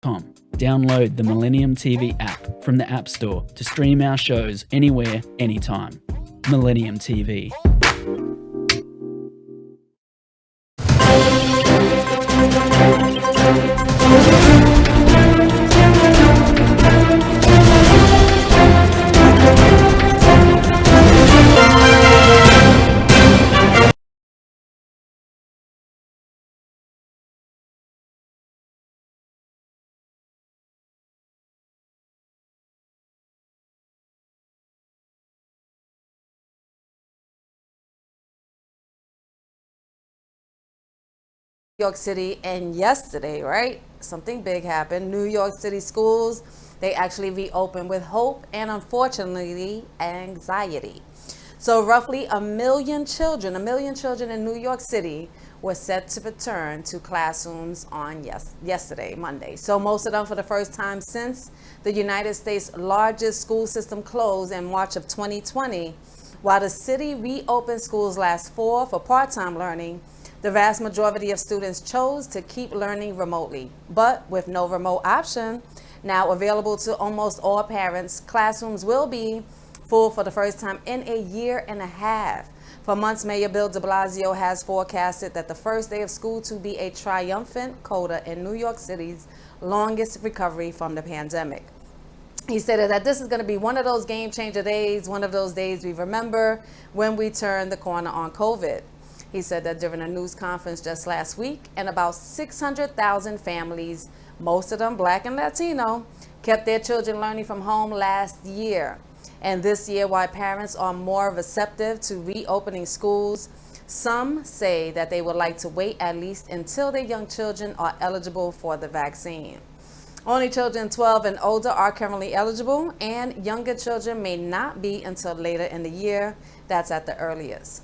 millenniumtv.com. Download the Millennium TV app from the App Store to stream our shows anywhere, anytime. Millennium TV. New York City, and yesterday, right? Something big happened. New York City schools, they actually reopened with hope and unfortunately anxiety. So roughly a million children in New York City were set to return to classrooms on yesterday, Monday. So most of them for the first time since the United States' largest school system closed in March of 2020. While the city reopened schools last fall for part-time learning, the vast majority of students chose to keep learning remotely. But with no remote option now available to almost all parents, classrooms will be full for the first time in a year and a half. For months, Mayor Bill de Blasio has forecasted that the first day of school to be a triumphant coda in New York City's longest recovery from the pandemic. He said that this is going to be one of those game changer days, one of those days we remember when we turn the corner on COVID. He said that during a news conference just last week, and about 600,000 families, most of them Black and Latino, kept their children learning from home last year. And this year, while parents are more receptive to reopening schools, some say that they would like to wait at least until their young children are eligible for the vaccine. Only children 12 and older are currently eligible, and younger children may not be until later in the year. That's at the earliest.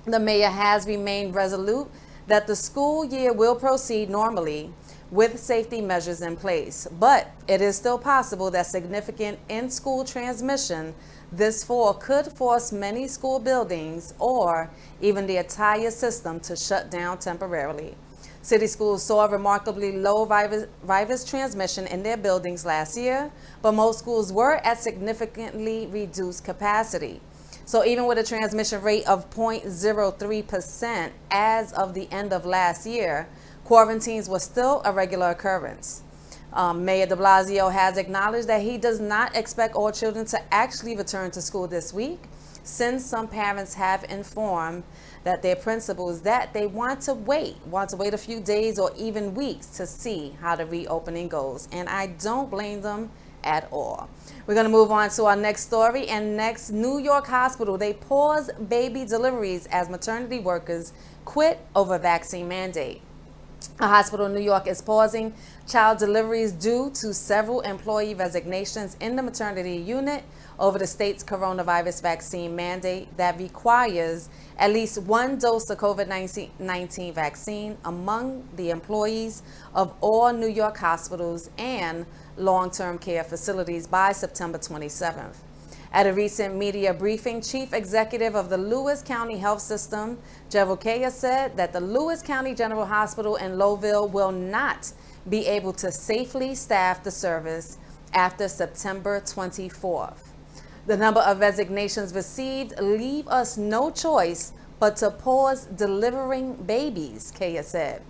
The mayor has remained resolute that the school year will proceed normally with safety measures in place, but it is still possible that significant in-school transmission this fall could force many school buildings or even the entire system to shut down temporarily. City schools saw remarkably low virus transmission in their buildings last year, but most schools were at significantly reduced capacity. So even with a transmission rate of 0.03% as of the end of last year, quarantines were still a regular occurrence. Mayor de Blasio has acknowledged that he does not expect all children to actually return to school this week, since some parents have informed that their principals that they want to wait a few days or even weeks to see how the reopening goes. And I don't blame them at all. We're going to move on to our next story. And next, New York hospital, they pause baby deliveries as maternity workers quit over vaccine mandate. A hospital in New York is pausing child deliveries due to several employee resignations in the maternity unit over the state's coronavirus vaccine mandate that requires at least one dose of COVID-19 vaccine among the employees of all New York hospitals and long-term care facilities by September 27th. At a recent media briefing, Chief Executive of the Lewis County Health System, Gerald Kaya, said that the Lewis County General Hospital in Lowville will not be able to safely staff the service after September 24th. The number of resignations received leave us no choice but to pause delivering babies, Kaya said.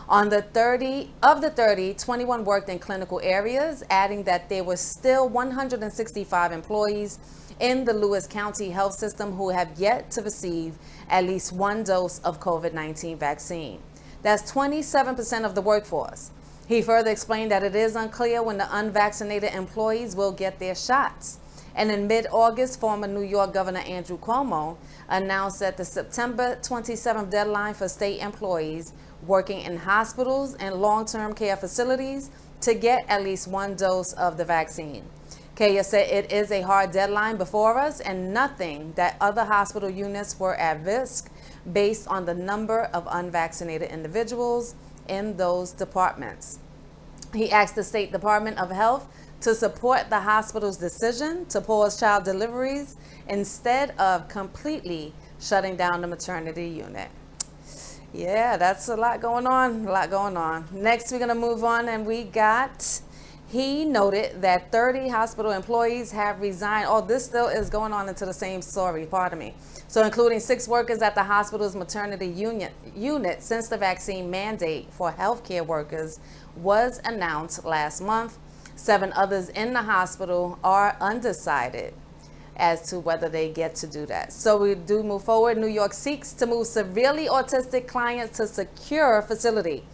On the 30, 21 worked in clinical areas, adding that there were still 165 employees in the Lewis County Health System who have yet to receive at least one dose of COVID-19 vaccine. That's 27% of the workforce. He further explained that it is unclear when the unvaccinated employees will get their shots. And in mid-August, former New York Governor Andrew Cuomo announced that the September 27th deadline for state employees working in hospitals and long-term care facilities to get at least one dose of the vaccine. Kaya said it is a hard deadline before us and nothing that other hospital units were at risk based on the number of unvaccinated individuals in those departments. He asked the State Department of Health to support the hospital's decision to pause child deliveries instead of completely shutting down the maternity unit. Yeah, that's a lot going on. A lot going on. Next, we're going to move on, and we got. He noted that 30 hospital employees have resigned. Oh, this still is going on into the same story, pardon me. So, including 6 workers at the hospital's maternity unit since the vaccine mandate for healthcare workers was announced last month. 7 others in the hospital are undecided as to whether they get to do that. So we do move forward. New York seeks to move severely autistic clients to secure facility.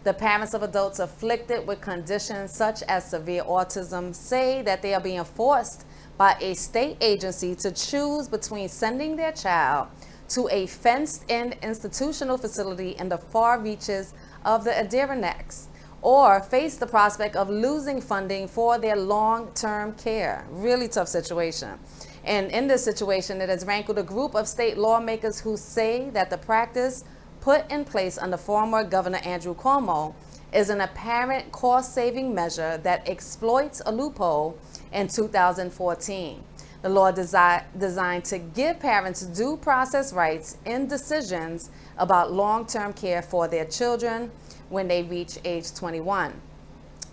The parents of adults afflicted with conditions such as severe autism say that they are being forced by a state agency to choose between sending their child to a fenced-in institutional facility in the far reaches of the Adirondacks, or face the prospect of losing funding for their long-term care. Really tough situation. And in this situation, it has rankled a group of state lawmakers who say that the practice put in place under former Governor Andrew Cuomo is an apparent cost-saving measure that exploits a loophole in 2014. The law designed to give parents due process rights in decisions about long-term care for their children when they reach age 21.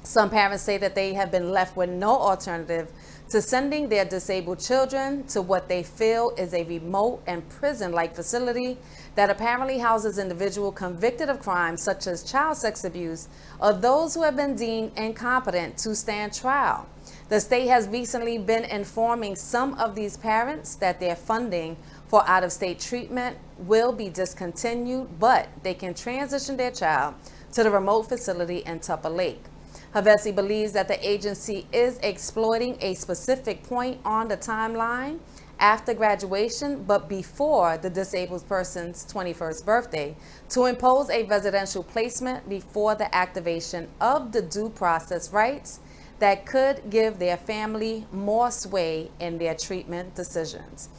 Some parents say that they have been left with no alternative to sending their disabled children to what they feel is a remote and prison-like facility that apparently houses individuals convicted of crimes such as child sex abuse or those who have been deemed incompetent to stand trial. The state has recently been informing some of these parents that their funding for out-of-state treatment will be discontinued, but they can transition their child to the remote facility in Tupper Lake. Havesi believes that the agency is exploiting a specific point on the timeline after graduation, but before the disabled person's 21st birthday, to impose a residential placement before the activation of the due process rights that could give their family more sway in their treatment decisions.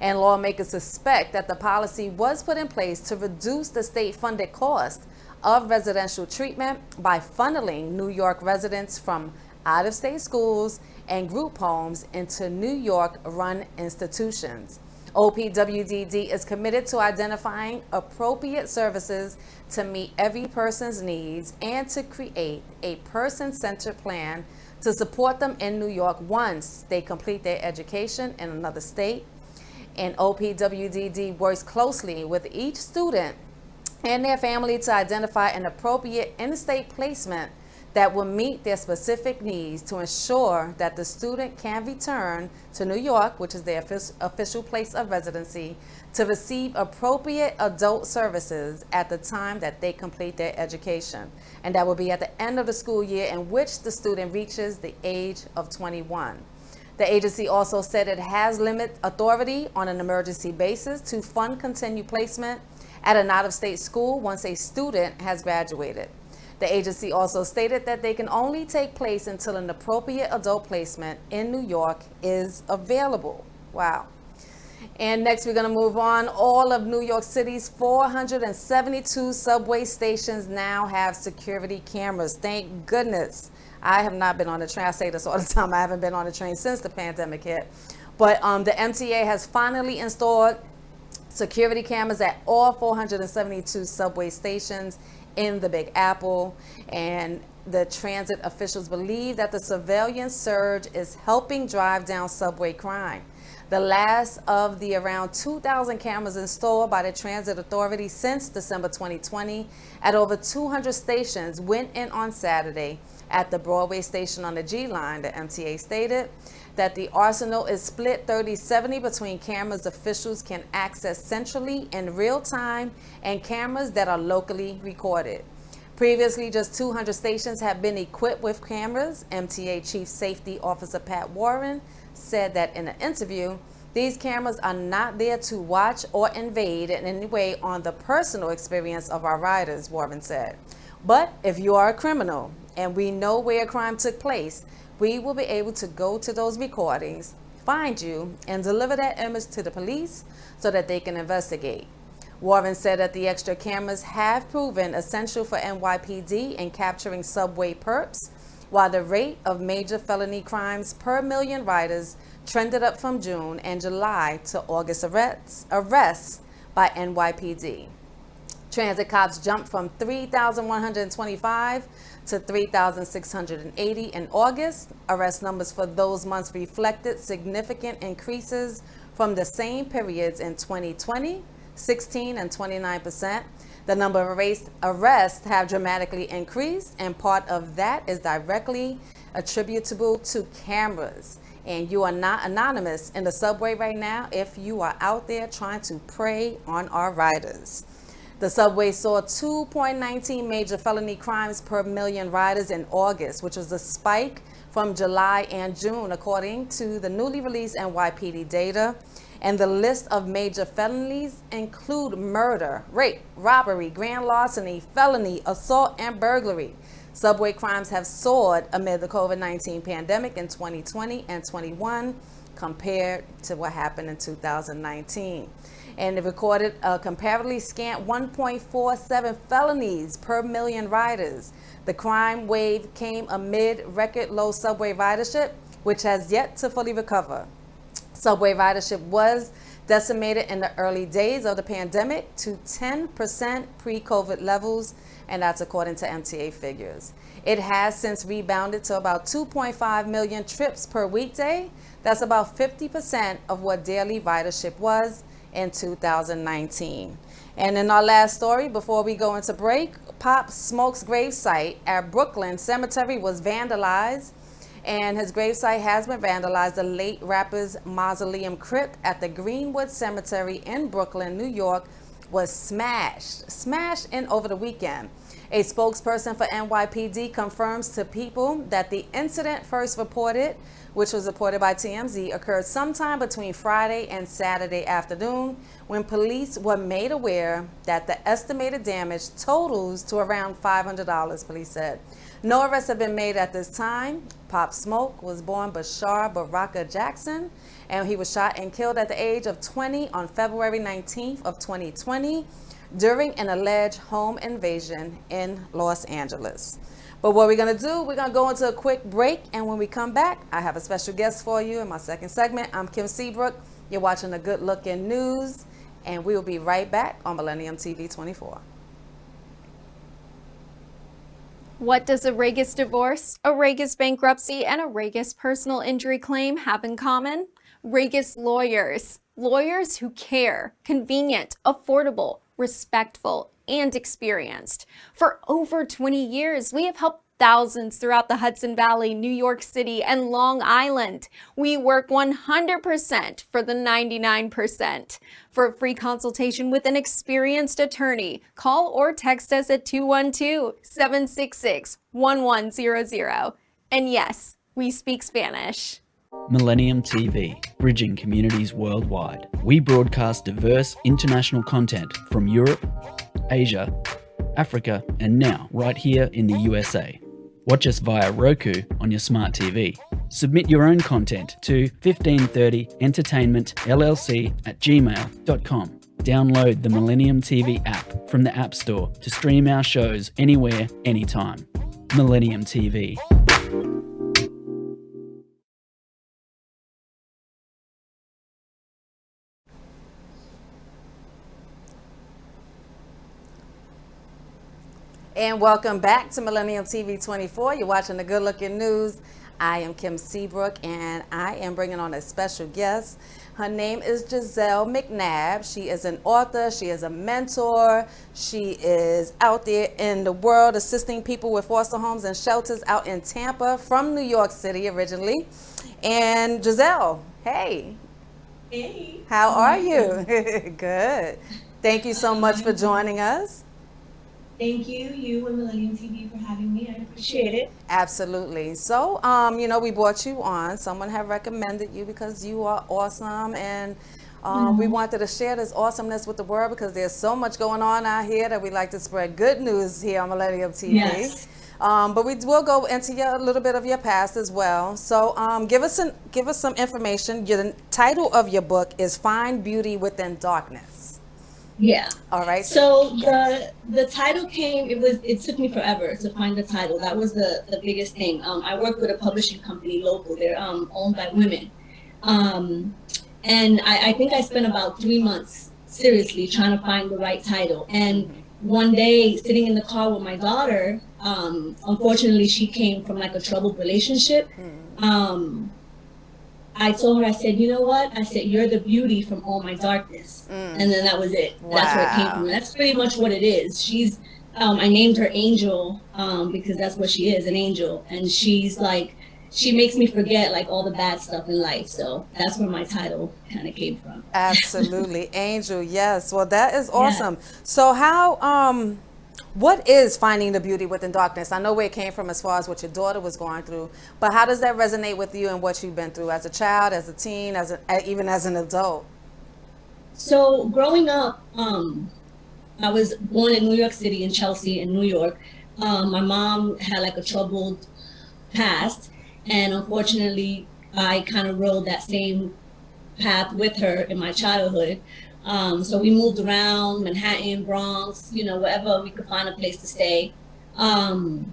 And lawmakers suspect that the policy was put in place to reduce the state-funded cost of residential treatment by funneling New York residents from out-of-state schools and group homes into New York-run institutions. OPWDD is committed to identifying appropriate services to meet every person's needs and to create a person-centered plan to support them in New York once they complete their education in another state. And OPWDD works closely with each student and their family to identify an appropriate in-state placement that will meet their specific needs to ensure that the student can return to New York, which is their official place of residency, to receive appropriate adult services at the time that they complete their education. And that will be at the end of the school year in which the student reaches the age of 21. The agency also said it has limited authority on an emergency basis to fund continued placement at an out-of-state school once a student has graduated. The agency also stated that they can only take place until an appropriate adult placement in New York is available. Wow. And next we're going to move on. All of New York City's 472 subway stations now have security cameras. Thank goodness. I have not been on the train. I say this all the time. I haven't been on the train since the pandemic hit. But the MTA has finally installed security cameras at all 472 subway stations in the Big Apple, and the transit officials believe that the surveillance surge is helping drive down subway crime. The last of the around 2,000 cameras installed by the Transit Authority since December 2020 at over 200 stations went in on Saturday. At the Broadway station on the G line, the MTA stated that the arsenal is split 30-70 between cameras officials can access centrally in real time and cameras that are locally recorded. Previously, just 200 stations have been equipped with cameras. MTA Chief Safety Officer Pat Warren said that in an interview, these cameras are not there to watch or invade in any way on the personal experience of our riders, Warren said. But if you are a criminal and we know where a crime took place, we will be able to go to those recordings, find you, and deliver that image to the police so that they can investigate. Warren said that the extra cameras have proven essential for NYPD in capturing subway perps, while the rate of major felony crimes per million riders trended up from June and July to August arrests by NYPD. Transit cops jumped from 3,125 to 3,680 in August. Arrest numbers for those months reflected significant increases from the same periods in 2020, 16 and 29%. The number of arrests have dramatically increased, and part of that is directly attributable to cameras. And you are not anonymous in the subway right now if you are out there trying to prey on our riders. The subway saw 2.19 major felony crimes per million riders in August, which was a spike from July and June, according to the newly released NYPD data. And the list of major felonies include murder, rape, robbery, grand larceny, felony, assault, and burglary. Subway crimes have soared amid the COVID-19 pandemic in 2020 and 21 compared to what happened in 2019. And it recorded a comparatively scant 1.47 felonies per million riders. The crime wave came amid record low subway ridership, which has yet to fully recover. Subway ridership was decimated in the early days of the pandemic to 10% pre-COVID levels, and that's according to MTA figures. It has since rebounded to about 2.5 million trips per weekday. That's about 50% of what daily ridership was in 2019. And in our last story, before we go into break, Pop Smoke's gravesite at Brooklyn Cemetery was vandalized, and his gravesite has been vandalized. The late rapper's mausoleum crypt at the Greenwood Cemetery in Brooklyn, New York, was smashed in over the weekend. A spokesperson for NYPD confirms to People that the incident first reported, which was reported by TMZ, occurred sometime between Friday and Saturday afternoon when police were made aware that the estimated damage totals to around $500, police said. No arrests have been made at this time. Pop Smoke was born Bashar Baraka Jackson, and he was shot and killed at the age of 20 on February 19th of 2020 during an alleged home invasion in Los Angeles. But what we're going to do, we're going to go into a quick break, and when we come back, I have a special guest for you in my second segment. I'm Kim Seabrook. You're watching the Good Look in News, and we will be right back on Millennium TV 24. What does a Regis divorce, a Regis bankruptcy, and a Regis personal injury claim have in common? Regis lawyers. Lawyers who care, convenient, affordable, respectful, and experienced. For over 20 years, we have helped thousands throughout the Hudson Valley, New York City, and Long Island. We work 100% for the 99%. For a free consultation with an experienced attorney, call or text us at 212-766-1100. And yes, we speak Spanish. Millennium TV, bridging communities worldwide. We broadcast diverse international content from Europe, Asia, Africa, and now right here in the USA. Watch us via Roku on your smart TV. Submit your own content to 1530entertainmentllc@gmail.com. Download the Millennium TV app from the App Store to stream our shows anywhere, anytime. Millennium TV. And welcome back to Millennium TV 24. You're watching the Good Looking News. I am Kim Seabrook, and I am bringing on a special guest. Her name is Giselle McNabb. She is an author. She is a mentor. She is out there in the world assisting people with foster homes and shelters out in Tampa, from New York City originally. And Giselle, hey. Hey. How are you? Good. Thank you so much for joining us. Thank you and Millennium TV for having me. I appreciate it. Absolutely. So, we brought you on. Someone had recommended you because you are awesome, and we wanted to share this awesomeness with the world because there's so much going on out here that we like to spread good news here on Millennium TV. Yes. But we will go into a little bit of your past as well. So, give us some information. The title of your book is "Find Beauty Within Darkness." Yeah. All right. So the title came. It took me forever to find the title. That was the biggest thing. I work with a publishing company local. They're owned by women, and I think I spent about 3 months seriously trying to find the right title. And one day sitting in the car with my daughter, unfortunately she came from like a troubled relationship. I told her, I said, you know what? I said, you're the beauty from all my darkness. And then that was it. That's where it came from. That's pretty much what it is. She's, I named her Angel, because that's what she is, an angel. And she's like, she makes me forget like all the bad stuff in life. So that's where my title kind of came from. Absolutely. Angel, yes. Well, that is awesome. So how, what is finding the beauty within darkness? I know where it came from as far as what your daughter was going through, but how does that resonate with you and what you've been through as a child, as a teen, even as an adult? So growing up, I was born in New York City, in Chelsea, in New York. My mom had like a troubled past, and unfortunately, I kind of rode that same path with her in my childhood. So we moved around Manhattan, Bronx, you know, wherever we could find a place to stay. So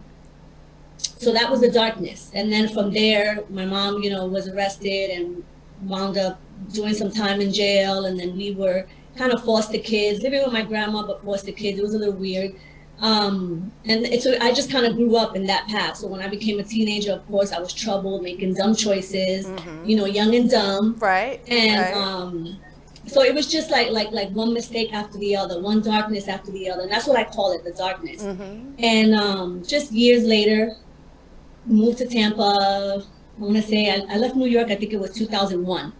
that was the darkness. And then from there, my mom, you know, was arrested and wound up doing some time in jail. And then we were kind of foster kids, living with my grandma, but foster kids. It was a little weird. So I just kind of grew up in that path. So when I became a teenager, of course, I was troubled, making dumb choices, you know, young and dumb. Right. And so it was just like one mistake after the other, one darkness after the other. And that's what I call it, the darkness. And just years later, moved to Tampa. I want to say I left New York, I think it was 2001.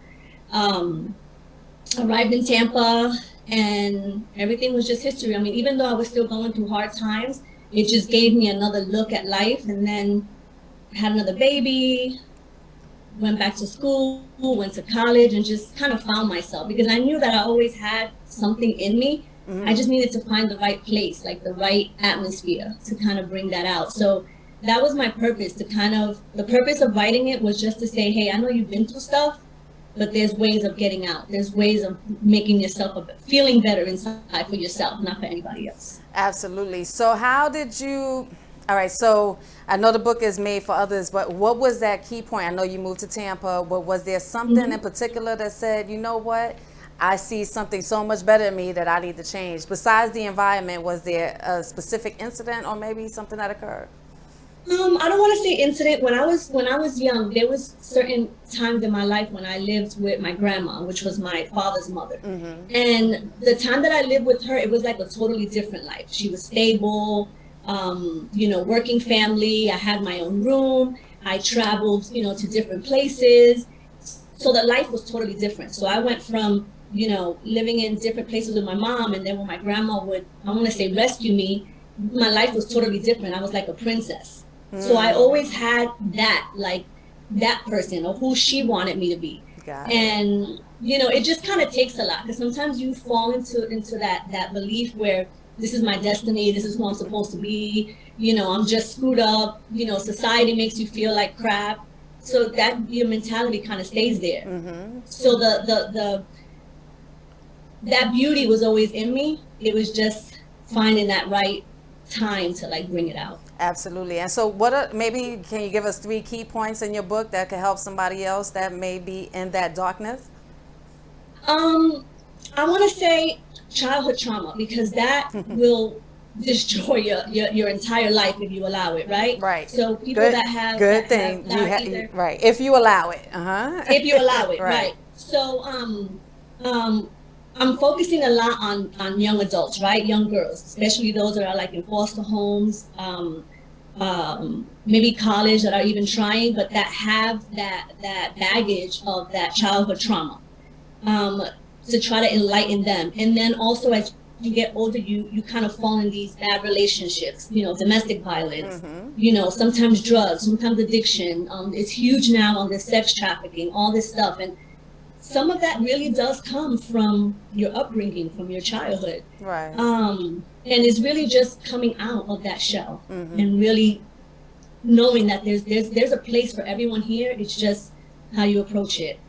Arrived in Tampa, and everything was just history. I mean, even though I was still going through hard times, it just gave me another look at life. And then had another baby, went back to school, went to college, and just kind of found myself, because I knew that I always had something in me. I just needed to find the right place, like the right atmosphere to kind of bring that out. So that was my purpose, the purpose of writing it was just to say, hey, I know you've been through stuff, but there's ways of getting out. There's ways of making yourself, feeling better inside for yourself, not for anybody else. Absolutely. So how did you, all right, so I know the book is made for others, but what was that key point? I know you moved to Tampa, but was there something in particular that said, you know what, I see something so much better in me that I need to change? Besides the environment, was there a specific incident or maybe something that occurred? I don't want to say incident. When I was young, there was certain times in my life when I lived with my grandma, which was my father's mother. And the time that I lived with her, it was like a totally different life. She was stable, you know, working family. I had my own room. I traveled, you know, to different places. So the life was totally different. So I went from, you know, living in different places with my mom, and then when my grandma would, I want to say, rescue me, my life was totally different. I was like a princess. So I always had that, like that person or who she wanted me to be. And, you know, it just kind of takes a lot, because sometimes you fall into that belief where this is my destiny, this is who I'm supposed to be, you know, I'm just screwed up, you know, society makes you feel like crap. So that your mentality kind of stays there. So that beauty was always in me. It was just finding that right time to like bring it out. Absolutely. And so maybe can you give us 3 key points in your book that could help somebody else that may be in that darkness? I want to say childhood trauma, because that will destroy your entire life if you allow it, right? Right. So people that have good thing, right? If you allow it, if you allow it, right. So I'm focusing a lot on young adults, right? Young girls, especially those that are like in foster homes, maybe college, that are even trying, but that have that baggage of that childhood trauma, to try to enlighten them. And then also as you get older, you kind of fall in these bad relationships, you know, domestic violence, you know, sometimes drugs, sometimes addiction. It's huge now on the sex trafficking, all this stuff. And some of that really does come from your upbringing, from your childhood. Right. And it's really just coming out of that shell and really knowing that there's a place for everyone here. It's just how you approach it.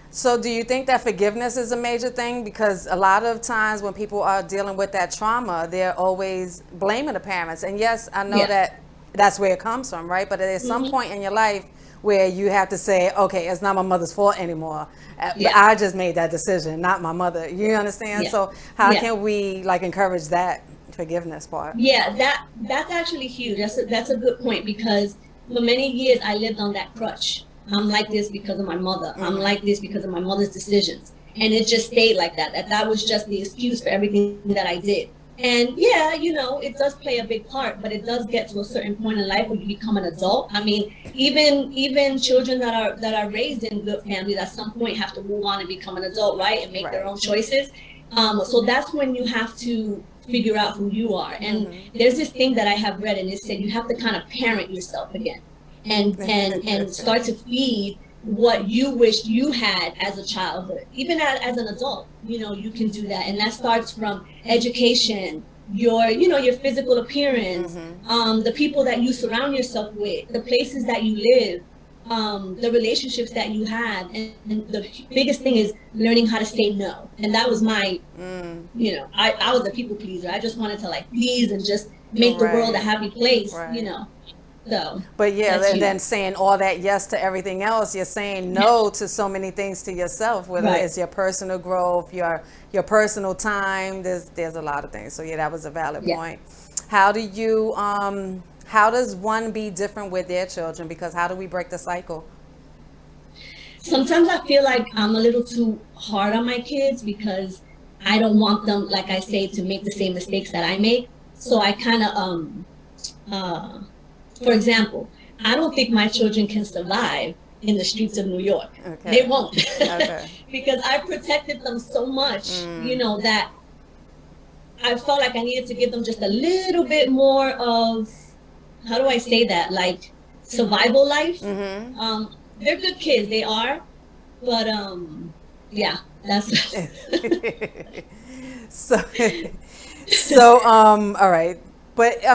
So do you think that forgiveness is a major thing? Because a lot of times when people are dealing with that trauma, they're always blaming the parents. And yes, I know that that's where it comes from, right? But there's some point in your life where you have to say, okay, it's not my mother's fault anymore. I just made that decision, not my mother. You understand? So how can we like encourage that forgiveness part. Yeah, that's actually huge. That's a good point, because for many years I lived on that crutch. I'm like this because of my mother. I'm like this because of my mother's decisions. And it just stayed like that. That was just the excuse for everything that I did. And yeah, it does play a big part, but it does get to a certain point in life where you become an adult. I mean, even children that are raised in good families at some point have to move on and become an adult, right? And make their own choices. So that's when you have to figure out who you are. And there's this thing that I have read, and it said you have to kind of parent yourself again, and start to feed what you wished you had as a childhood. Even as an adult, you can do that. And that starts from education, your physical appearance, the people that you surround yourself with, the places that you live, the relationships that you have. And the biggest thing is learning how to say no. And that was my, I was a people pleaser. I just wanted to please and just make the world a happy place, So, but yeah, and then saying all that yes to everything else, you're saying no to so many things to yourself, whether it's your personal growth, your personal time. There's a lot of things. So yeah, that was a valid point. How do you how does one be different with their children? Because how do we break the cycle? Sometimes I feel like I'm a little too hard on my kids, because I don't want them, like I say, to make the same mistakes that I make. So I kind of for example, I don't think my children can survive in the streets of New York. They won't. Because I protected them so much, that I felt like I needed to give them just a little bit more of, how do I say that? Like survival life. They're good kids, they are. But yeah, that's so all right. But I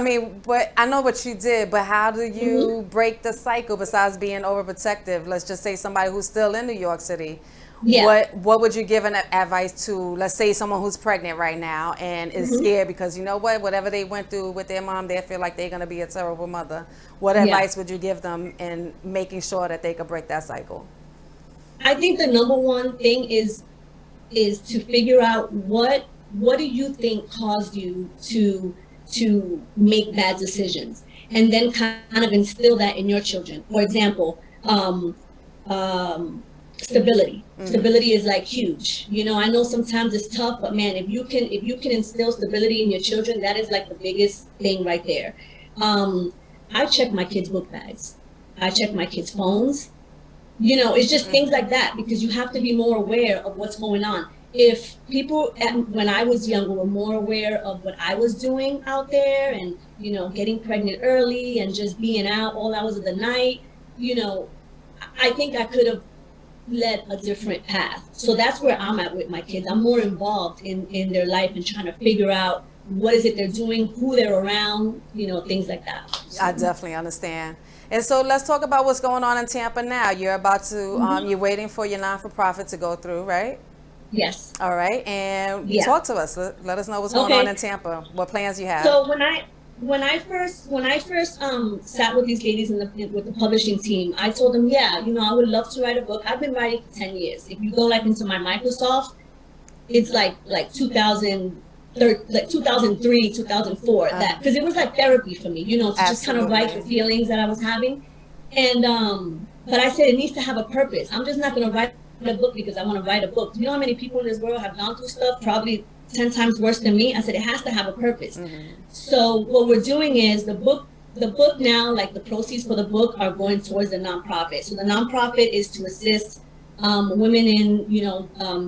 know what you did, but how do you break the cycle besides being overprotective? Let's just say somebody who's still in New York City. What would you give an advice to, let's say, someone who's pregnant right now and is scared because whatever they went through with their mom, they feel like they're going to be a terrible mother. What advice would you give them in making sure that they could break that cycle? I think the number one thing is to figure out what do you think caused you to make bad decisions, and then kind of instill that in your children. For example, stability. Stability is huge. I know sometimes it's tough, but man, if you can instill stability in your children, that is the biggest thing right there. I check my kids' book bags. I check my kids' phones. It's just things like that, because you have to be more aware of what's going on. If people when I was younger were more aware of what I was doing out there, and getting pregnant early and just being out all hours of the night, I think I could have led a different path. So that's where I'm at with my kids. I'm more involved in their life and trying to figure out what is it they're doing, who they're around, things like that. So. I definitely understand. And so let's talk about what's going on in Tampa now. You're about to you're waiting for your non-for-profit to go through, right? Yes. All right. And talk to us. Let us know what's going on in Tampa. What plans you have. So when I first sat with these ladies with the publishing team, I told them, I would love to write a book. I've been writing for 10 years. If you go into my Microsoft, it's like 2003, 2004, that, because it was therapy for me, to just kind of write the feelings that I was having. And but I said it needs to have a purpose. I'm just not going to write a book because I want to write a book. Do you know how many people in this world have gone through stuff probably 10 times worse than me? I said it has to have a purpose. So what we're doing is the book now, the proceeds for the book are going towards the nonprofit. So the nonprofit is to assist women in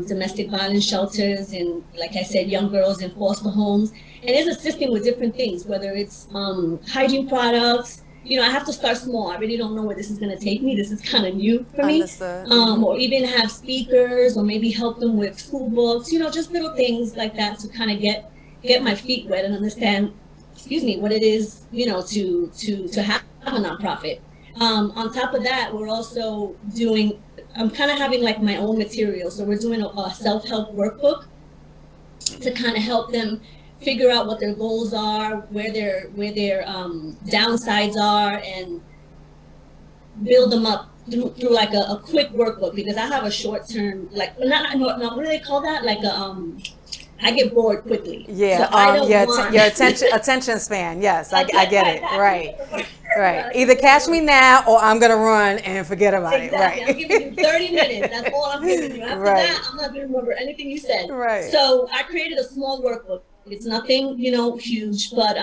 domestic violence shelters, and like I said, young girls in foster homes, and it's assisting with different things, whether it's hygiene products. I have to start small. I really don't know where this is going to take me. This is kind of new for me. Or even have speakers, or maybe help them with school books, just little things like that to kind of get my feet wet and understand, what it is, to have a nonprofit. On top of that, we're also I'm kind of having my own material. So we're doing a self-help workbook to kind of help them figure out what their goals are, where their downsides are, and build them up through a quick workbook, because I have a short term, what do they call that? I get bored quickly. Yeah, So I don't want your attention span. Yes, I get it. Right, right. Right. Either catch me now or I'm gonna run and forget about Exactly. it. Right. I'm giving you 30 minutes. That's all I'm giving you. After Right. that, I'm not going to remember anything you said. Right. So I created a small workbook. It's nothing, huge, but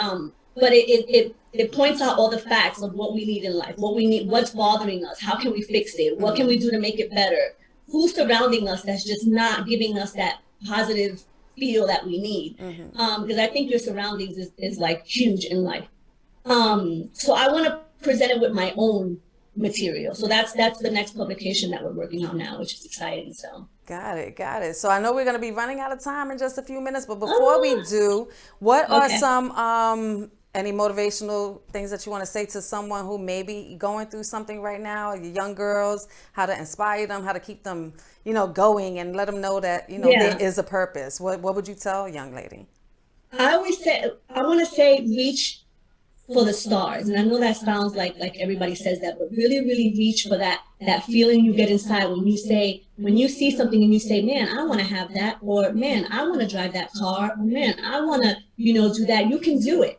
it points out all the facts of what we need in life, what we need, what's bothering us, how can we fix it, what can we do to make it better, who's surrounding us that's just not giving us that positive feel that we need. Because I think your surroundings is like huge in life. So I want to present it with my own material. So that's the next publication that we're working on now, which is exciting. So Got it. So I know we're going to be running out of time in just a few minutes, but before we do, what are some any motivational things that you want to say to someone who may be going through something right now, young girls, how to inspire them, how to keep them, going and let them know that, there is a purpose? What would you tell a young lady? I want to say reach for the stars. And I know that sounds like everybody says that, but really, really reach for that feeling you get inside when you see something and you say, man, I want to have that, or man, I want to drive that car, or man, I want to, do that. You can do it.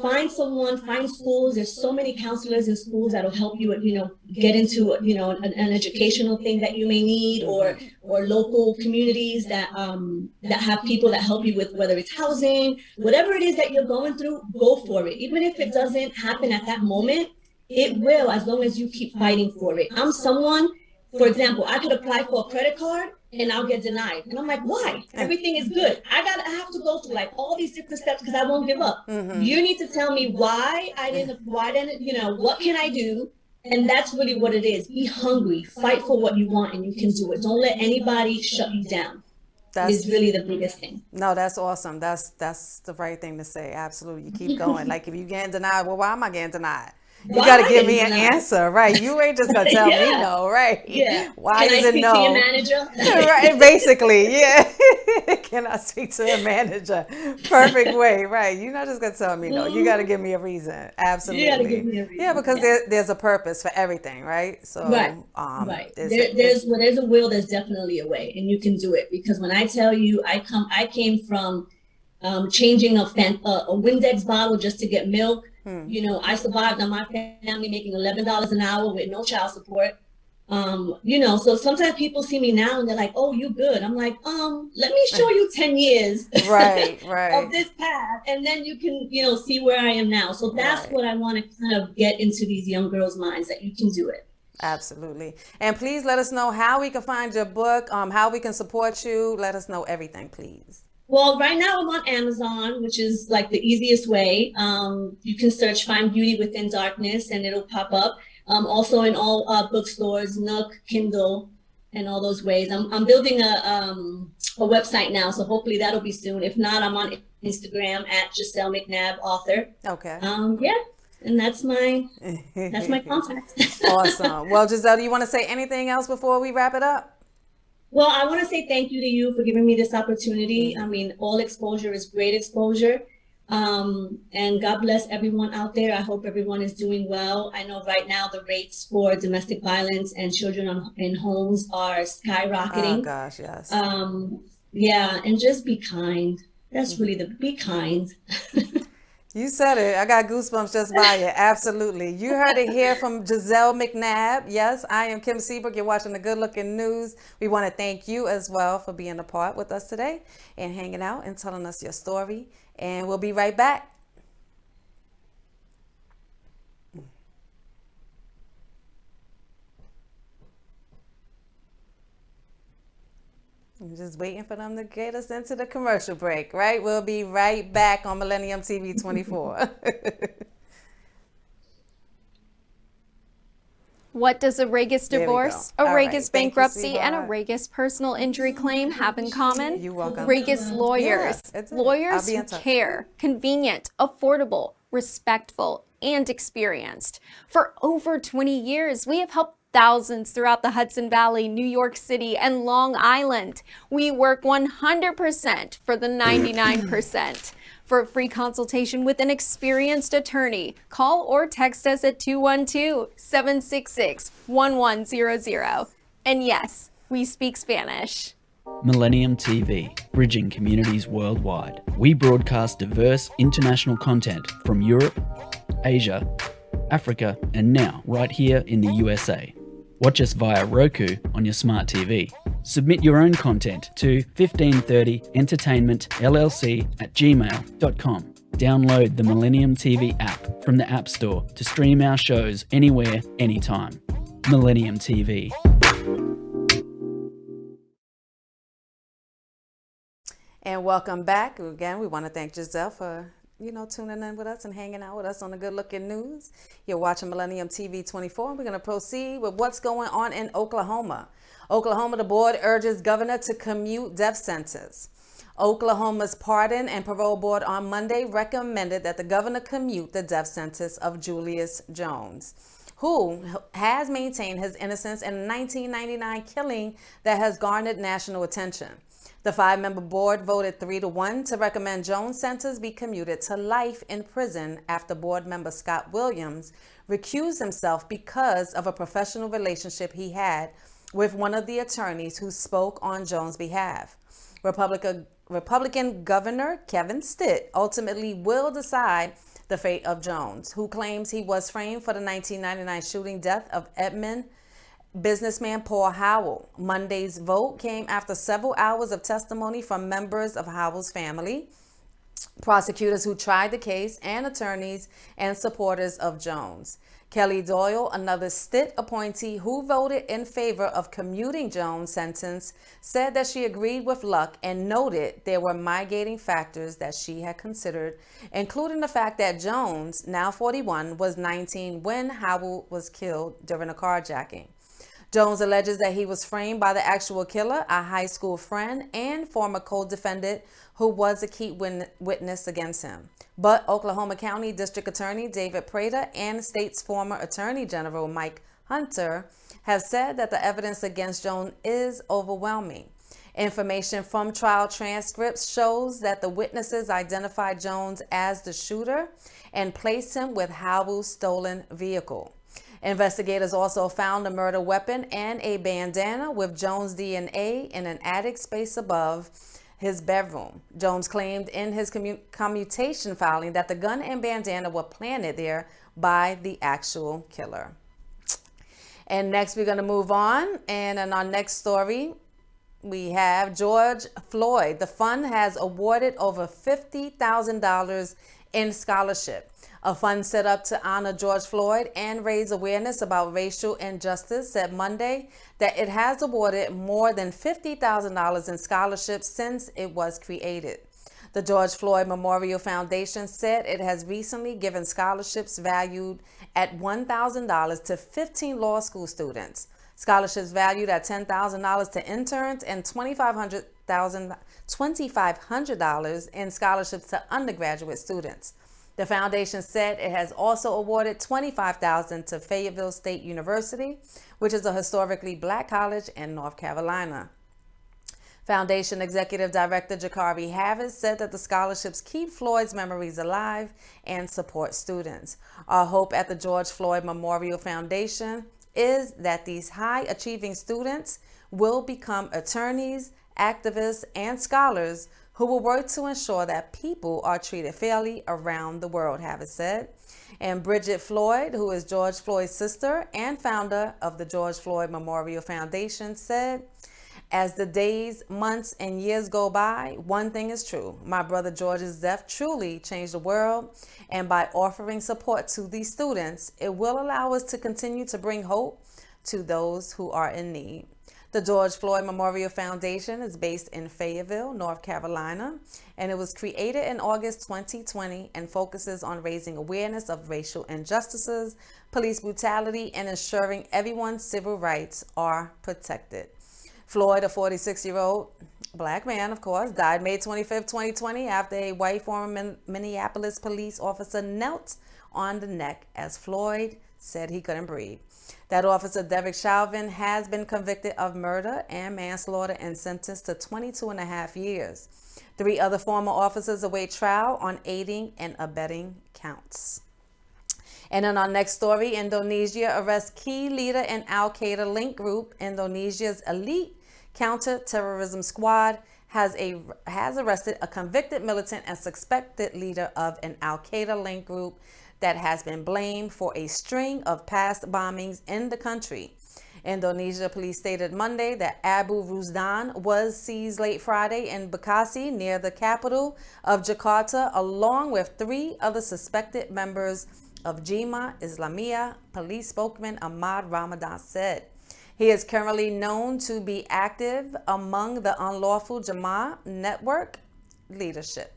Find schools. There's so many counselors in schools that'll help you, get into, an educational thing that you may need, or local communities that have people that help you with whether it's housing, whatever it is that you're going through, go for it. Even if it doesn't happen at that moment, it will, as long as you keep fighting for it. I'm someone, for example, I could apply for a credit card and I'll get denied. And I'm like, why? Everything is good. I have to go through like all these different steps because I won't give up. You need to tell me why didn't, what can I do? And that's really what it is. Be hungry, fight for what you want, and you can do it. Don't let anybody shut you down. That's really the biggest thing. No, that's awesome. That's the right thing to say. Absolutely. You keep going. Like if you getting denied, well, why am I getting denied? You got to give me an answer, right? You ain't just going to tell me no, right? Yeah. Why Can is I it speak no? to your manager? Right, basically, yeah. Can I speak to a manager? Perfect way, right? You're not just going to tell me no. You got to give me a reason. Absolutely. You got to give me a reason. Yeah, because there's a purpose for everything, right? So, right. There's a will, there's definitely a way, and you can do it. Because when I tell you, I came from changing a Windex bottle just to get milk. I survived on my family making $11 an hour with no child support. So sometimes people see me now and they're like, oh, you good. I'm like, let me show you 10 years right. of this path. And then you can, see where I am now. So that's what I want to kind of get into these young girls' minds, that you can do it. Absolutely. And please let us know how we can find your book, how we can support you. Let us know everything, please. Well, right now I'm on Amazon, which is like the easiest way. You can search Find Beauty Within Darkness and it'll pop up. Also in all bookstores, Nook, Kindle, and all those ways. I'm building a website now, so hopefully that'll be soon. If not, I'm on Instagram at Giselle McNabb, author. Okay. And that's my contact. Awesome. Well, Giselle, do you want to say anything else before we wrap it up? Well, I want to say thank you to you for giving me this opportunity. I mean, all exposure is great exposure. And God bless everyone out there. I hope everyone is doing well. I know right now the rates for domestic violence and children in homes are skyrocketing. Oh gosh, yes. And just be kind. That's really be kind. You said it. I got goosebumps just by it. Absolutely. You heard it here from Giselle McNabb. Yes, I am Kim Seabrook. You're watching the Good Looking News. We want to thank you as well for being a part with us today and hanging out and telling us your story. And we'll be right back. I'm just waiting for them to get us into the commercial break, right? We'll be right back on Millennium TV 24. What does a Regis divorce, a Regis bankruptcy, and a sweetheart. Regis personal injury claim have in common? You're welcome. Regis lawyers. Yeah, it's it. Lawyers I'll be who in touch. care, convenient, affordable, respectful, and experienced. For over 20 years, we have helped thousands throughout the Hudson Valley, New York City, and Long Island. We work 100% for the 99%. For a free consultation with an experienced attorney, call or text us at 212-766-1100. And yes, we speak Spanish. Millennium TV, bridging communities worldwide. We broadcast diverse international content from Europe, Asia, Africa, and now right here in the USA. Watch us via Roku on your smart TV. Submit your own content to 1530entertainmentllc@gmail.com. Download the Millennium TV app from the App Store to stream our shows anywhere, anytime. Millennium TV. And welcome back. Again, we want to thank Giselle for, tuning in with us and hanging out with us on the Good Looking News. You're watching Millennium TV 24. We're going to proceed with what's going on in Oklahoma. Oklahoma, the board urges governor to commute death sentence. Oklahoma's Pardon and Parole Board on Monday recommended that the governor commute the death sentence of Julius Jones, who has maintained his innocence in a 1999 killing that has garnered national attention. The 5-member board voted 3-1 to recommend Jones' sentence be commuted to life in prison after board member Scott Williams recused himself because of a professional relationship he had with one of the attorneys who spoke on Jones' behalf. Republican Governor Kevin Stitt ultimately will decide the fate of Jones, who claims he was framed for the 1999 shooting death of Edmond businessman Paul Howell. Monday's vote came after several hours of testimony from members of Howell's family, prosecutors who tried the case, and attorneys and supporters of Jones. Kelly Doyle, another Stitt appointee who voted in favor of commuting Jones' sentence, said that she agreed with Luck and noted there were mitigating factors that she had considered, including the fact that Jones, now 41, was 19 when Howell was killed during a carjacking. Jones alleges that he was framed by the actual killer, a high school friend and former co-defendant who was a key witness against him. But Oklahoma County District Attorney David Prater and state's former Attorney General Mike Hunter have said that the evidence against Jones is overwhelming. Information from trial transcripts shows that the witnesses identified Jones as the shooter and placed him with Howell's stolen vehicle. Investigators also found a murder weapon and a bandana with Jones' DNA in an attic space above his bedroom. Jones claimed in his commutation filing that the gun and bandana were planted there by the actual killer. And next we're going to move on. And in our next story, we have George Floyd. The fund has awarded over $50,000 in scholarship. A fund set up to honor George Floyd and raise awareness about racial injustice said Monday that it has awarded more than $50,000 in scholarships since it was created. The George Floyd Memorial Foundation said it has recently given scholarships valued at $1,000 to 15 law school students, scholarships valued at $10,000 to interns, and $2,500 in scholarships to undergraduate students. The foundation said it has also awarded $25,000 to Fayetteville State University, which is a historically black college in North Carolina. Foundation Executive Director Jakari Harris said that the scholarships keep Floyd's memories alive and support students. Our hope at the George Floyd Memorial Foundation is that these high-achieving students will become attorneys, activists, and scholars who will work to ensure that people are treated fairly around the world, Harris said. And Bridget Floyd, who is George Floyd's sister and founder of the George Floyd Memorial Foundation, said, "As the days, months, and years go by, one thing is true. My brother George's death truly changed the world, and by offering support to these students, it will allow us to continue to bring hope to those who are in need." The George Floyd Memorial Foundation is based in Fayetteville, North Carolina, and it was created in August 2020 and focuses on raising awareness of racial injustices, police brutality, and ensuring everyone's civil rights are protected. Floyd, a 46-year-old black man, of course, died May 25, 2020 after a white former Minneapolis police officer knelt on the neck as Floyd said he couldn't breathe. That officer, Derek Chauvin, has been convicted of murder and manslaughter and sentenced to 22.5 years. 3 other former officers await trial on aiding and abetting counts. And in our next story, Indonesia arrests key leader in Al-Qaeda link group. Indonesia's elite Counter-Terrorism Squad has arrested a convicted militant and suspected leader of an Al-Qaeda-linked group that has been blamed for a string of past bombings in the country. Indonesia police stated Monday that Abu Rusdan was seized late Friday in Bekasi near the capital of Jakarta, along with 3 other suspected members of Jemaah Islamiyah, police spokesman Ahmad Ramadan said. He is currently known to be active among the unlawful Jemaah network leadership.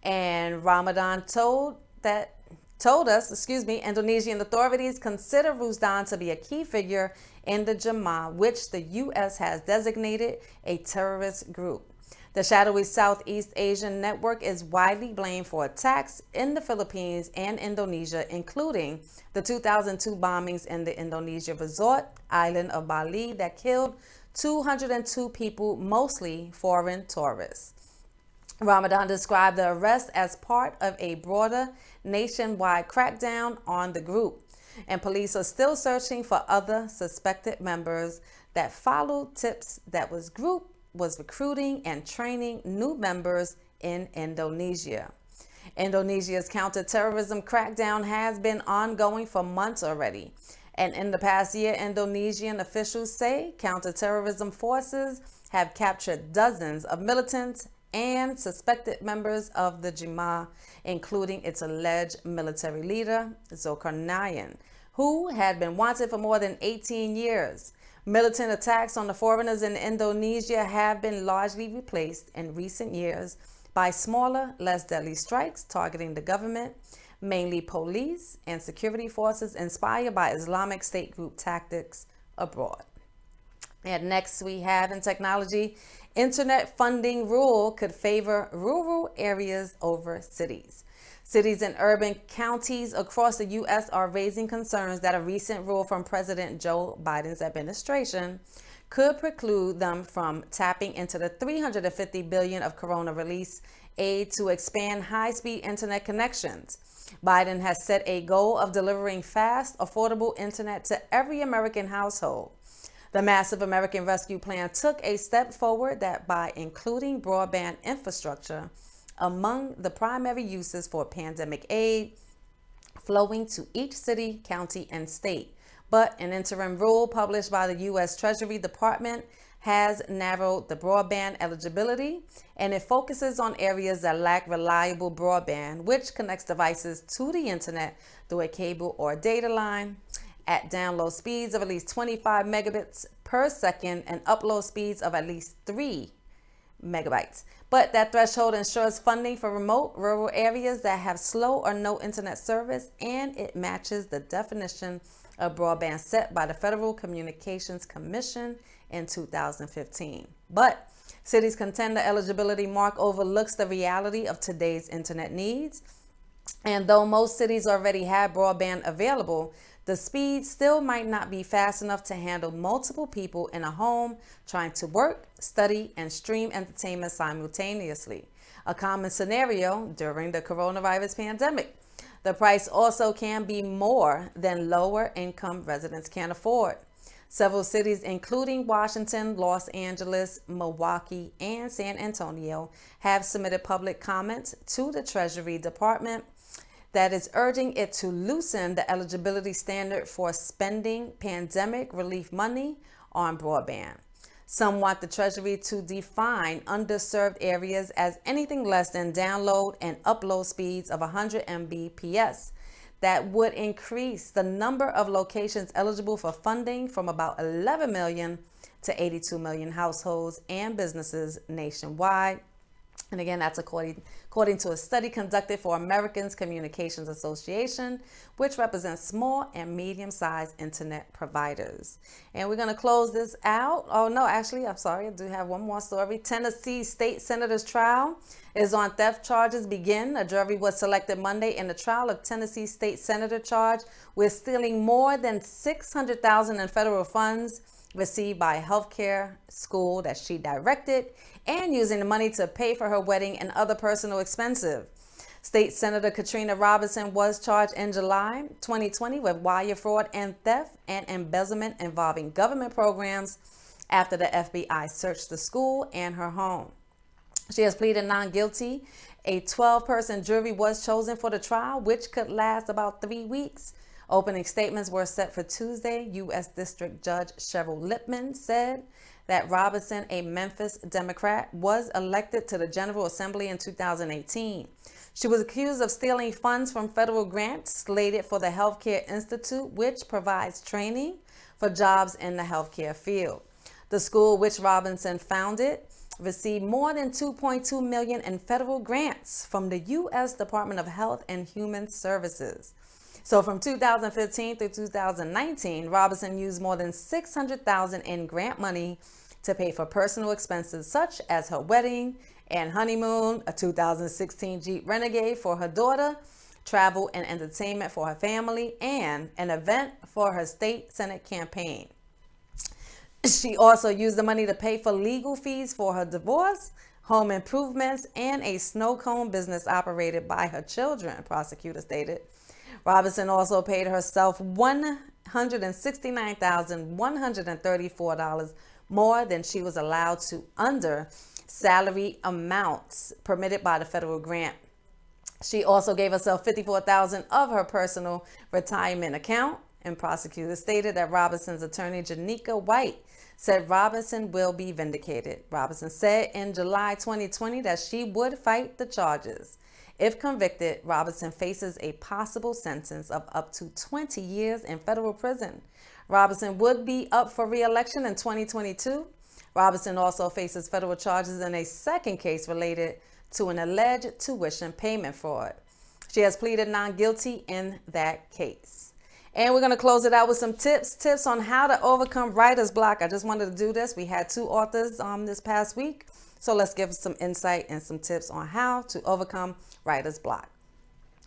And Ramadan told us, Indonesian authorities consider Rusdan to be a key figure in the Jemaah, which the U.S. has designated a terrorist group. The shadowy Southeast Asian network is widely blamed for attacks in the Philippines and Indonesia, including the 2002 bombings in the Indonesia resort island of Bali that killed 202 people, mostly foreign tourists. Ramadan described the arrest as part of a broader nationwide crackdown on the group, and police are still searching for other suspected members that followed tips that was recruiting and training new members in Indonesia. Indonesia's counterterrorism crackdown has been ongoing for months already. And in the past year, Indonesian officials say counterterrorism forces have captured dozens of militants and suspected members of the Jemaah, including its alleged military leader, Zulkarnain, who had been wanted for more than 18 years. Militant attacks on the foreigners in Indonesia have been largely replaced in recent years by smaller, less deadly strikes targeting the government, mainly police and security forces inspired by Islamic State group tactics abroad. And next we have in technology, internet funding rule could favor rural areas over cities. Cities and urban counties across the U.S. are raising concerns that a recent rule from President Joe Biden's administration could preclude them from tapping into the $350 billion of corona release aid to expand high-speed internet connections. Biden has set a goal of delivering fast, affordable internet to every American household. The massive American Rescue Plan took a step forward that by including broadband infrastructure among the primary uses for pandemic aid flowing to each city, county, and state. But an interim rule published by the U.S. Treasury Department has narrowed the broadband eligibility, and it focuses on areas that lack reliable broadband, which connects devices to the internet through a cable or data line at download speeds of at least 25 megabits per second and upload speeds of at least 3 megabytes. But that threshold ensures funding for remote rural areas that have slow or no internet service, and it matches the definition of broadband set by the Federal Communications Commission in 2015. But cities contend the eligibility mark overlooks the reality of today's internet needs. And though most cities already have broadband available, the speed still might not be fast enough to handle multiple people in a home trying to work, study, and stream entertainment simultaneously, a common scenario during the coronavirus pandemic. The price also can be more than lower income residents can afford. Several cities, including Washington, Los Angeles, Milwaukee, and San Antonio, have submitted public comments to the Treasury Department that is urging it to loosen the eligibility standard for spending pandemic relief money on broadband. Some want the Treasury to define underserved areas as anything less than download and upload speeds of 100 Mbps. That would increase the number of locations eligible for funding from about 11 million to 82 million households and businesses nationwide. And again, that's according to a study conducted for Americans Communications Association, which represents small and medium-sized internet providers. And we're going to close this out. Oh, no, actually, I'm sorry. I do have one more story. Tennessee state senator's trial is on theft charges begin. A jury was selected Monday in the trial of Tennessee state senator charged with stealing more than $600,000 in federal funds received by a healthcare school that she directed, and using the money to pay for her wedding and other personal expenses. State Senator Katrina Robinson was charged in July 2020 with wire fraud and theft and embezzlement involving government programs after the FBI searched the school and her home. She has pleaded not guilty. A 12-person jury was chosen for the trial, which could last about 3 weeks. Opening statements were set for Tuesday. U.S. District Judge Cheryl Lippman said that Robinson, a Memphis Democrat, was elected to the General Assembly in 2018. She was accused of stealing funds from federal grants slated for the Healthcare Institute, which provides training for jobs in the healthcare field. The school, which Robinson founded, received more than $2.2 million in federal grants from the U.S. Department of Health and Human Services. So from 2015 through 2019, Robinson used more than $600,000 in grant money to pay for personal expenses such as her wedding and honeymoon, a 2016 Jeep Renegade for her daughter, travel and entertainment for her family, and an event for her state Senate campaign. She also used the money to pay for legal fees for her divorce, home improvements, and a snow cone business operated by her children, prosecutor stated. Robinson also paid herself $169,134 more than she was allowed to under salary amounts permitted by the federal grant. She also gave herself $54,000 of her personal retirement account, and prosecutors stated that Robinson's attorney, Janika White, said Robinson will be vindicated. Robinson said in July 2020 that she would fight the charges. If convicted, Robinson faces a possible sentence of up to 20 years in federal prison. Robinson would be up for re-election in 2022. Robinson also faces federal charges in a second case related to an alleged tuition payment fraud. She has pleaded not guilty in that case. And we're going to close it out with some tips on how to overcome writer's block. I just wanted to do this. We had 2 authors this past week. So let's give some insight and some tips on how to overcome writer's block.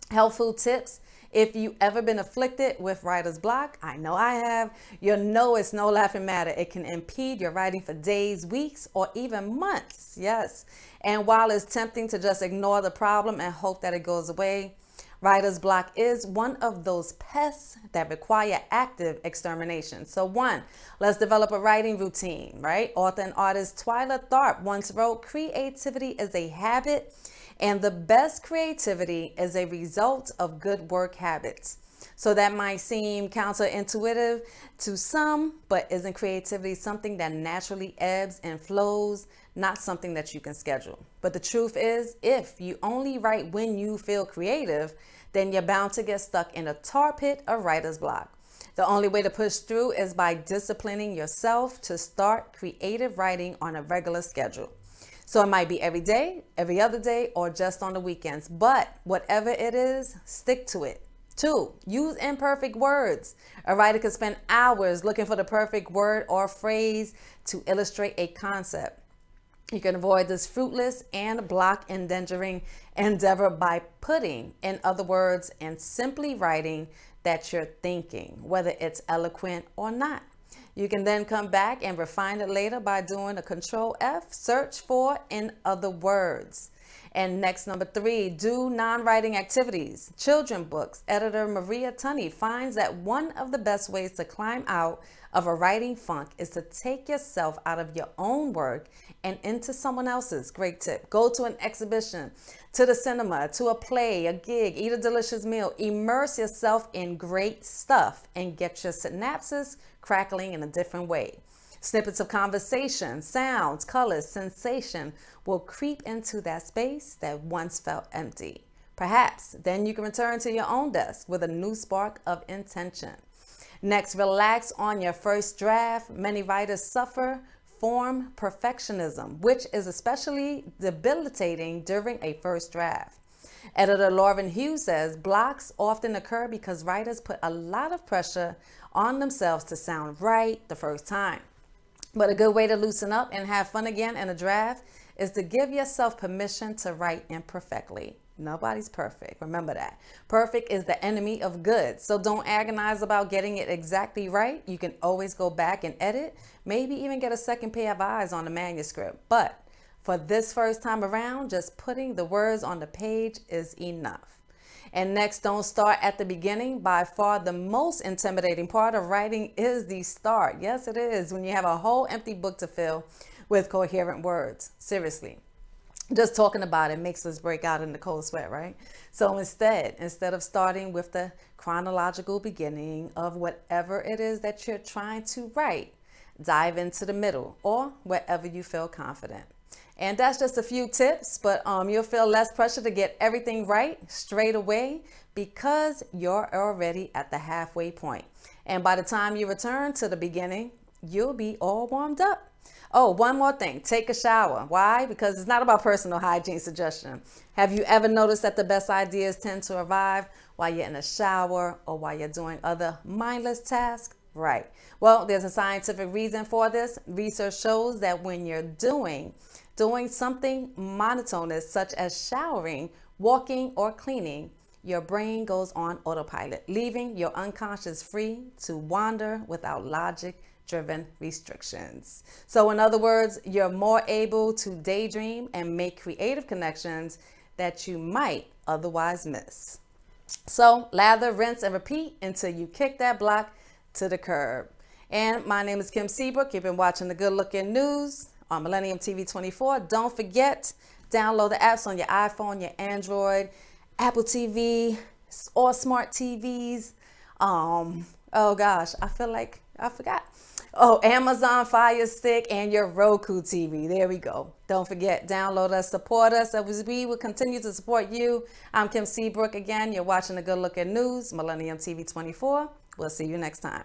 Helpful tips. If you ever been afflicted with writer's block, I know I have, you'll know it's no laughing matter. It can impede your writing for days, weeks, or even months. Yes. And while it's tempting to just ignore the problem and hope that it goes away, writer's block is one of those pests that require active extermination. So 1, let's develop a writing routine, right? Author and artist Twyla Tharp once wrote, "Creativity is a habit, and the best creativity is a result of good work habits." So that might seem counterintuitive to some, but isn't creativity something that naturally ebbs and flows, not something that you can schedule? But the truth is, if you only write when you feel creative, then you're bound to get stuck in a tar pit of writer's block. The only way to push through is by disciplining yourself to start creative writing on a regular schedule. So it might be every day, every other day, or just on the weekends. But whatever it is, stick to it. 2, use imperfect words. A writer could spend hours looking for the perfect word or phrase to illustrate a concept. You can avoid this fruitless and block endangering endeavor by putting, in other words, and simply writing that you're thinking, whether it's eloquent or not. You can then come back and refine it later by doing a Control F, search for in other words. And next, number 3, do non-writing activities. Children books. Editor Maria Tunney finds that one of the best ways to climb out of a writing funk is to take yourself out of your own work and into someone else's. Great tip. Go to an exhibition, to the cinema, to a play, a gig, eat a delicious meal. Immerse yourself in great stuff and get your synapses crackling in a different way. Snippets of conversation, sounds, colors, sensation will creep into that space that once felt empty. Perhaps then you can return to your own desk with a new spark of intention. Next, relax on your first draft. Many writers suffer form perfectionism, which is especially debilitating during a first draft. Editor Lauren Hughes says blocks often occur because writers put a lot of pressure on themselves to sound right the first time. But a good way to loosen up and have fun again in a draft is to give yourself permission to write imperfectly. Nobody's perfect. Remember that. Perfect is the enemy of good. So don't agonize about getting it exactly right. You can always go back and edit, maybe even get a second pair of eyes on the manuscript. But for this first time around, just putting the words on the page is enough. And next, don't start at the beginning. By far, the most intimidating part of writing is the start. Yes, it is, when you have a whole empty book to fill with coherent words. Seriously. Just talking about it makes us break out in the cold sweat, right? So instead of starting with the chronological beginning of whatever it is that you're trying to write, dive into the middle or wherever you feel confident. And that's just a few tips, but you'll feel less pressure to get everything right straight away because you're already at the halfway point. And by the time you return to the beginning, you'll be all warmed up. Oh, one more thing. Take a shower. Why? Because it's not about personal hygiene suggestion. Have you ever noticed that the best ideas tend to arrive while you're in a shower or while you're doing other mindless tasks? Right. Well, there's a scientific reason for this. Research shows that when you're doing something monotonous, such as showering, walking, or cleaning, your brain goes on autopilot, leaving your unconscious free to wander without logic-driven restrictions. So in other words, you're more able to daydream and make creative connections that you might otherwise miss. So lather, rinse, and repeat until you kick that block to the curb. And my name is Kim Seabrook. You've been watching the Good Looking News on Millennium TV 24. Don't forget, download the apps on your iPhone, your Android, Apple TV, or smart TVs. Oh gosh, I feel like I forgot. Oh, Amazon Fire Stick and your Roku TV. There we go. Don't forget, download us, support us, as we will continue to support you. I'm Kim Seabrook again. You're watching the Good Looking News, Millennium TV 24. We'll see you next time.